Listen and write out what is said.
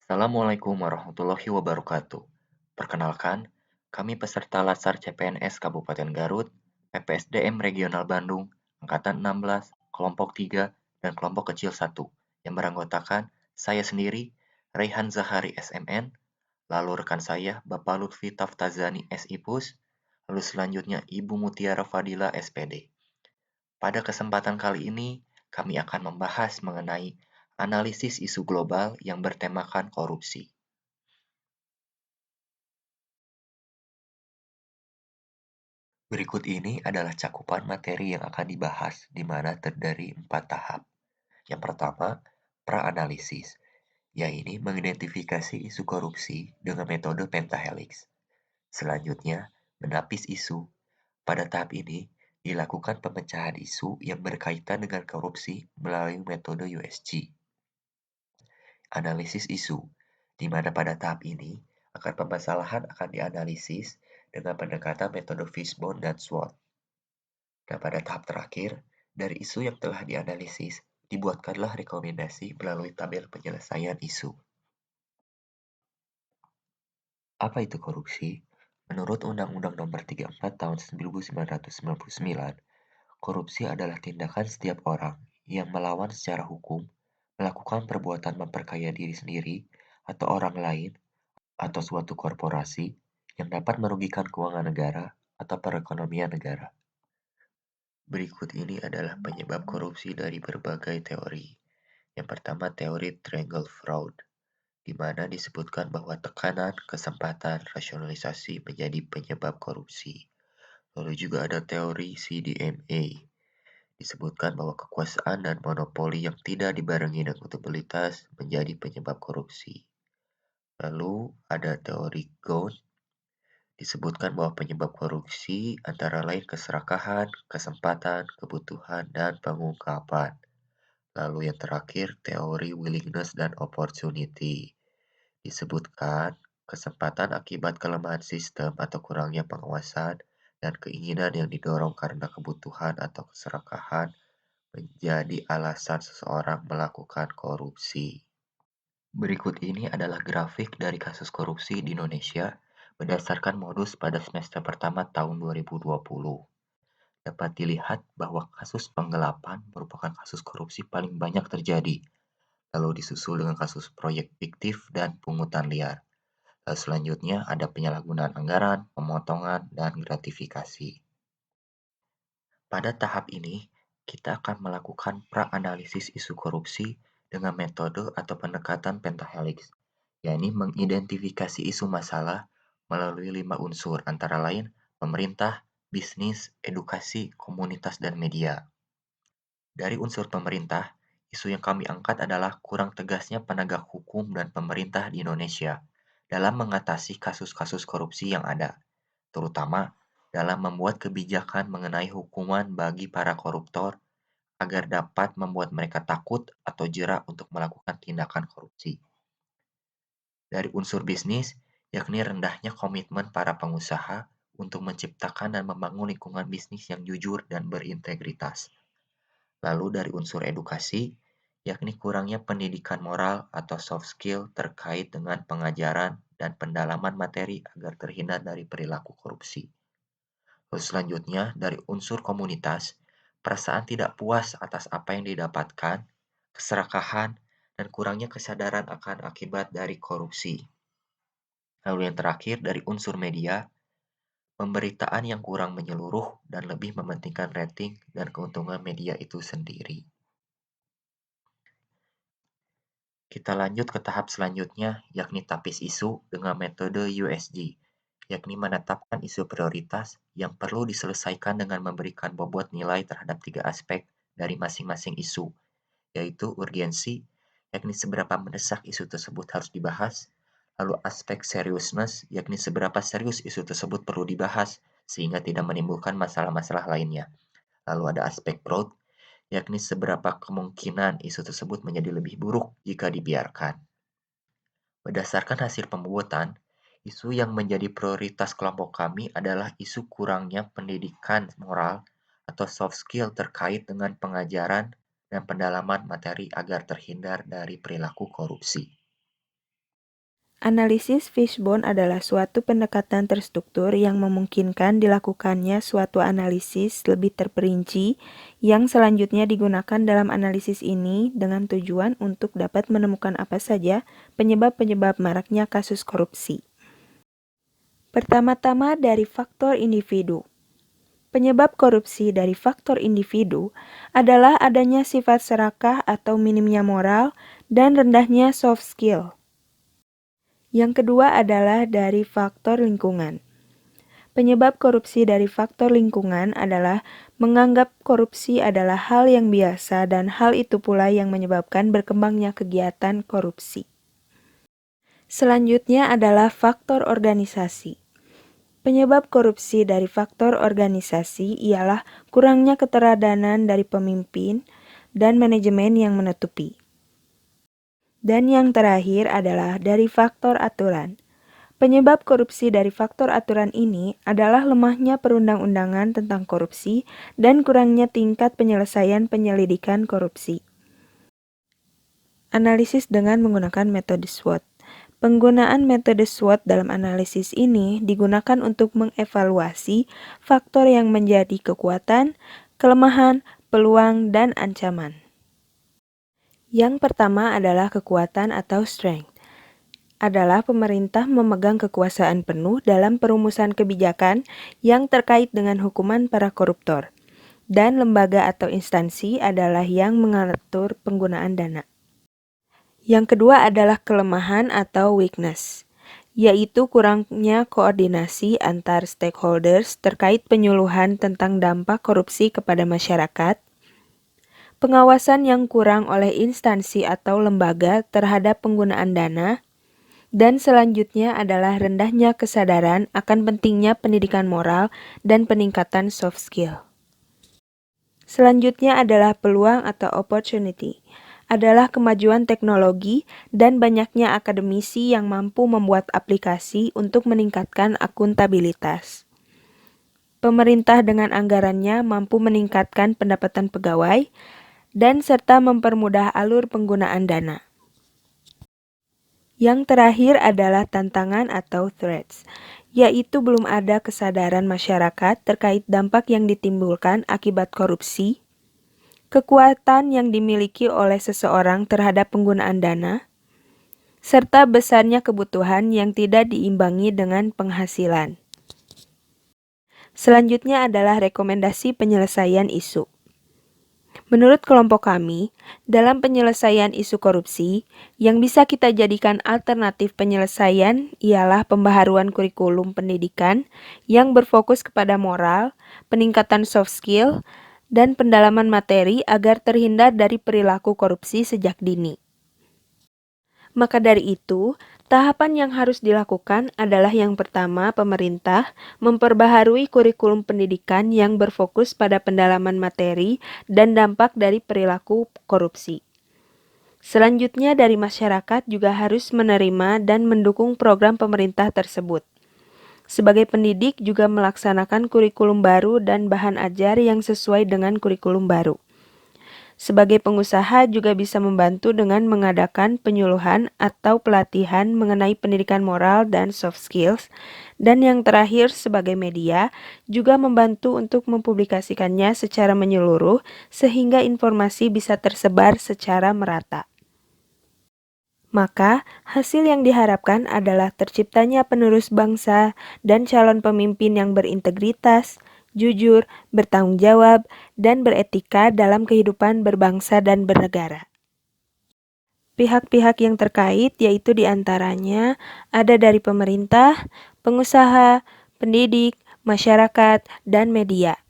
Assalamualaikum warahmatullahi wabarakatuh. Perkenalkan, kami peserta Latsar CPNS Kabupaten Garut, PPSDM Regional Bandung, Angkatan 16, Kelompok 3, dan Kelompok Kecil 1, yang beranggotakan saya sendiri, Raihan Zahari SMN, lalu rekan saya Bapak Lutfi Taftazani SIPUS, lalu selanjutnya Ibu Mutiara Fadila SPD. Pada kesempatan kali ini, kami akan membahas mengenai analisis isu global yang bertemakan korupsi. Berikut ini adalah cakupan materi yang akan dibahas, di mana terdiri 4 tahap. Yang pertama, pra-analisis, yaitu mengidentifikasi isu korupsi dengan metode pentahelix. Selanjutnya, menapis isu. Pada tahap ini, dilakukan pemecahan isu yang berkaitan dengan korupsi melalui metode USG. Analisis isu, di mana pada tahap ini, akar permasalahan akan dianalisis dengan pendekatan metode Fishbone dan SWOT. Dan pada tahap terakhir, dari isu yang telah dianalisis, dibuatkanlah rekomendasi melalui tabel penyelesaian isu. Apa itu korupsi? Menurut Undang-Undang Nomor 34 Tahun 1999, korupsi adalah tindakan setiap orang yang melawan secara hukum, melakukan perbuatan memperkaya diri sendiri atau orang lain, atau suatu korporasi yang dapat merugikan keuangan negara atau perekonomian negara. Berikut ini adalah penyebab korupsi dari berbagai teori. Yang pertama, teori triangle fraud, di mana disebutkan bahwa tekanan, kesempatan, rasionalisasi menjadi penyebab korupsi. Lalu juga ada teori CDMA, disebutkan bahwa kekuasaan dan monopoli yang tidak dibarengi dengan akuntabilitas menjadi penyebab korupsi. Lalu ada teori GOAT, disebutkan bahwa penyebab korupsi antara lain keserakahan, kesempatan, kebutuhan, dan pengungkapan. Lalu yang terakhir, teori willingness dan opportunity. Disebutkan kesempatan akibat kelemahan sistem atau kurangnya pengawasan dan keinginan yang didorong karena kebutuhan atau keserakahan menjadi alasan seseorang melakukan korupsi. Berikut ini adalah grafik dari kasus korupsi di Indonesia berdasarkan modus pada semester pertama tahun 2020. Dapat dilihat bahwa kasus penggelapan merupakan kasus korupsi paling banyak terjadi, lalu disusul dengan kasus proyek fiktif dan pungutan liar. Lalu selanjutnya ada penyalahgunaan anggaran, pemotongan, dan gratifikasi. Pada tahap ini, kita akan melakukan pra-analisis isu korupsi dengan metode atau pendekatan pentahelix, yakni mengidentifikasi isu masalah melalui 5 unsur, antara lain pemerintah, bisnis, edukasi, komunitas, dan media. Dari unsur pemerintah, isu yang kami angkat adalah kurang tegasnya penegak hukum dan pemerintah di Indonesia dalam mengatasi kasus-kasus korupsi yang ada, terutama dalam membuat kebijakan mengenai hukuman bagi para koruptor agar dapat membuat mereka takut atau jera untuk melakukan tindakan korupsi. Dari unsur bisnis, yakni rendahnya komitmen para pengusaha untuk menciptakan dan membangun lingkungan bisnis yang jujur dan berintegritas. Lalu dari unsur edukasi, yakni kurangnya pendidikan moral atau soft skill terkait dengan pengajaran dan pendalaman materi agar terhindar dari perilaku korupsi. Lalu selanjutnya, dari unsur komunitas, perasaan tidak puas atas apa yang didapatkan, keserakahan, dan kurangnya kesadaran akan akibat dari korupsi. Lalu yang terakhir, dari unsur media, pemberitaan yang kurang menyeluruh dan lebih mementingkan rating dan keuntungan media itu sendiri. Kita lanjut ke tahap selanjutnya, yakni tapis isu dengan metode USG, yakni menetapkan isu prioritas yang perlu diselesaikan dengan memberikan bobot nilai terhadap 3 aspek dari masing-masing isu, yaitu urgensi, yakni seberapa mendesak isu tersebut harus dibahas, lalu aspek seriousness, yakni seberapa serius isu tersebut perlu dibahas sehingga tidak menimbulkan masalah-masalah lainnya. Lalu ada aspek growth, yakni seberapa kemungkinan isu tersebut menjadi lebih buruk jika dibiarkan. Berdasarkan hasil pembuatan, isu yang menjadi prioritas kelompok kami adalah isu kurangnya pendidikan moral atau soft skill terkait dengan pengajaran dan pendalaman materi agar terhindar dari perilaku korupsi. Analisis fishbone adalah suatu pendekatan terstruktur yang memungkinkan dilakukannya suatu analisis lebih terperinci yang selanjutnya digunakan dalam analisis ini dengan tujuan untuk dapat menemukan apa saja penyebab-penyebab maraknya kasus korupsi. Pertama-tama dari faktor individu. Penyebab korupsi dari faktor individu adalah adanya sifat serakah atau minimnya moral dan rendahnya soft skill. Yang kedua adalah dari faktor lingkungan. Penyebab korupsi dari faktor lingkungan adalah menganggap korupsi adalah hal yang biasa dan hal itu pula yang menyebabkan berkembangnya kegiatan korupsi. Selanjutnya adalah faktor organisasi. Penyebab korupsi dari faktor organisasi ialah kurangnya keteladanan dari pemimpin dan manajemen yang menutupi. Dan yang terakhir adalah dari faktor aturan. Penyebab korupsi dari faktor aturan ini adalah lemahnya perundang-undangan tentang korupsi dan kurangnya tingkat penyelesaian penyelidikan korupsi. Analisis dengan menggunakan metode SWOT. Penggunaan metode SWOT dalam analisis ini digunakan untuk mengevaluasi faktor yang menjadi kekuatan, kelemahan, peluang, dan ancaman. Yang pertama adalah kekuatan atau strength. Adalah pemerintah memegang kekuasaan penuh dalam perumusan kebijakan yang terkait dengan hukuman para koruptor, dan lembaga atau instansi adalah yang mengatur penggunaan dana. Yang kedua adalah kelemahan atau weakness, yaitu kurangnya koordinasi antar stakeholders terkait penyuluhan tentang dampak korupsi kepada masyarakat, pengawasan yang kurang oleh instansi atau lembaga terhadap penggunaan dana, dan selanjutnya adalah rendahnya kesadaran akan pentingnya pendidikan moral dan peningkatan soft skill. Selanjutnya adalah peluang atau opportunity, adalah kemajuan teknologi dan banyaknya akademisi yang mampu membuat aplikasi untuk meningkatkan akuntabilitas. Pemerintah dengan anggarannya mampu meningkatkan pendapatan pegawai dan serta mempermudah alur penggunaan dana. Yang terakhir adalah tantangan atau threats, yaitu belum ada kesadaran masyarakat terkait dampak yang ditimbulkan akibat korupsi, kekuatan yang dimiliki oleh seseorang terhadap penggunaan dana, serta besarnya kebutuhan yang tidak diimbangi dengan penghasilan. Selanjutnya adalah rekomendasi penyelesaian isu. Menurut kelompok kami, dalam penyelesaian isu korupsi, yang bisa kita jadikan alternatif penyelesaian ialah pembaharuan kurikulum pendidikan yang berfokus kepada moral, peningkatan soft skill, dan pendalaman materi agar terhindar dari perilaku korupsi sejak dini. Maka dari itu, tahapan yang harus dilakukan adalah yang pertama, pemerintah memperbaharui kurikulum pendidikan yang berfokus pada pendalaman materi dan dampak dari perilaku korupsi. Selanjutnya, dari masyarakat juga harus menerima dan mendukung program pemerintah tersebut. Sebagai pendidik juga melaksanakan kurikulum baru dan bahan ajar yang sesuai dengan kurikulum baru. Sebagai pengusaha juga bisa membantu dengan mengadakan penyuluhan atau pelatihan mengenai pendidikan moral dan soft skills. Dan yang terakhir, sebagai media, juga membantu untuk mempublikasikannya secara menyeluruh sehingga informasi bisa tersebar secara merata. Maka, hasil yang diharapkan adalah terciptanya penerus bangsa dan calon pemimpin yang berintegritas, jujur, bertanggung jawab, dan beretika dalam kehidupan berbangsa dan bernegara. Pihak-pihak yang terkait yaitu diantaranya ada dari pemerintah, pengusaha, pendidik, masyarakat, dan media.